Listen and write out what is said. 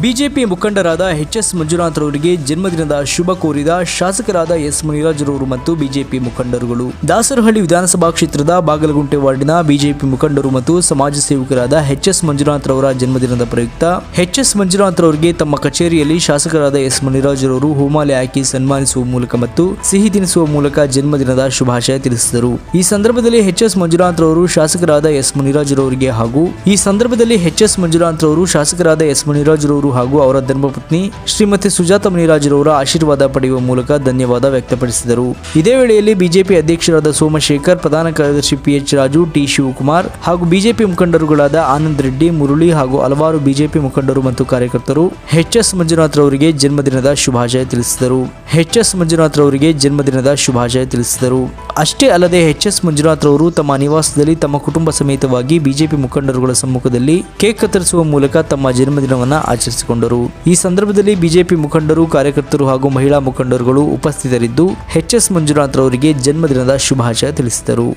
BJP ಮುಖಂಡರಾದ H Manjunath ರವರಿಗೆ ಜನ್ಮದಿನದ ಶುಭ ಕೋರಿದ ಶಾಸಕರಾದ ಎಸ್ ಮುನಿರಾಜ್ ರವರು ಮತ್ತು ಬಿಜೆಪಿ ಮುಖಂಡರುಗಳು. ದಾಸರಹಳ್ಳಿ ವಿಧಾನಸಭಾ ಕ್ಷೇತ್ರದ ಬಾಗಲಗುಂಟೆ ವಾರ್ಡಿನ ಬಿಜೆಪಿ ಮುಖಂಡರು ಮತ್ತು ಸಮಾಜ ಸೇವಕರಾದ ಎಚ್ ಮಂಜುನಾಥ್ ರವರ ಜನ್ಮದಿನದ ಪ್ರಯುಕ್ತ ಎಚ್ ಮಂಜುನಾಥ್ ರವರಿಗೆ ತಮ್ಮ ಕಚೇರಿಯಲ್ಲಿ ಶಾಸಕರಾದ ಎಸ್ ಮುನಿರಾಜ್ ರವರು ಹೂಮಾಲೆ ಹಾಕಿ ಸನ್ಮಾನಿಸುವ ಮೂಲಕ ಮತ್ತು ಸಿಹಿ ತಿನಿಸುವ ಮೂಲಕ ಜನ್ಮದಿನದ ಶುಭಾಶಯ ತಿಳಿಸಿದರು. ಈ ಸಂದರ್ಭದಲ್ಲಿ ಎಚ್ ಮಂಜುನಾಥ್ ರವರು ಶಾಸಕರಾದ ಎಸ್ ಮುನಿರಾಜ್ ರವರಿಗೆ ಹಾಗೂ ಅವರ ಧರ್ಮಪತ್ನಿ ಶ್ರೀಮತಿ ಸುಜಾತ ಮುನಿರಾಜ್ ರವರ ಆಶೀರ್ವಾದ ಪಡೆಯುವ ಮೂಲಕ ಧನ್ಯವಾದ ವ್ಯಕ್ತಪಡಿಸಿದರು. ಇದೇ ವೇಳೆಯಲ್ಲಿ ಬಿಜೆಪಿ ಅಧ್ಯಕ್ಷರಾದ ಸೋಮಶೇಖರ್, ಪ್ರಧಾನ ಕಾರ್ಯದರ್ಶಿ PH ರಾಜು, ಟಿ ಶಿವಕುಮಾರ್ ಹಾಗೂ ಬಿಜೆಪಿ ಮುಖಂಡರುಗಳಾದ ಆನಂದ್ ರೆಡ್ಡಿ, ಮುರಳಿ ಹಾಗೂ ಹಲವಾರು ಬಿಜೆಪಿ ಮುಖಂಡರು ಮತ್ತು ಕಾರ್ಯಕರ್ತರು ಎಚ್ ಮಂಜುನಾಥ್ ರವರಿಗೆ ಜನ್ಮದಿನದ ಶುಭಾಶಯ ತಿಳಿಸಿದರು. ಅಷ್ಟೇ ಅಲ್ಲದೆ ಎಚ್ ಮಂಜುನಾಥ್ ರವರು ತಮ್ಮ ನಿವಾಸದಲ್ಲಿ ತಮ್ಮ ಕುಟುಂಬ ಸಮೇತವಾಗಿ ಬಿಜೆಪಿ ಮುಖಂಡರುಗಳ ಸಮ್ಮುಖದಲ್ಲಿ ಕೇಕ್ ಕತ್ತರಿಸುವ ಮೂಲಕ ತಮ್ಮ ಜನ್ಮದಿನವನ್ನು ಆಚರಿಸಿಕೊಂಡರು. ಈ ಸಂದರ್ಭದಲ್ಲಿ ಬಿಜೆಪಿ ಮುಖಂಡರು, ಕಾರ್ಯಕರ್ತರು ಹಾಗೂ ಮಹಿಳಾ ಮುಖಂಡರುಗಳು ಉಪಸ್ಥಿತರಿದ್ದು ಎಚ್ ಮಂಜುನಾಥ್ ರವರಿಗೆ ಜನ್ಮದಿನದ ಶುಭಾಶಯ ತಿಳಿಸಿದರು.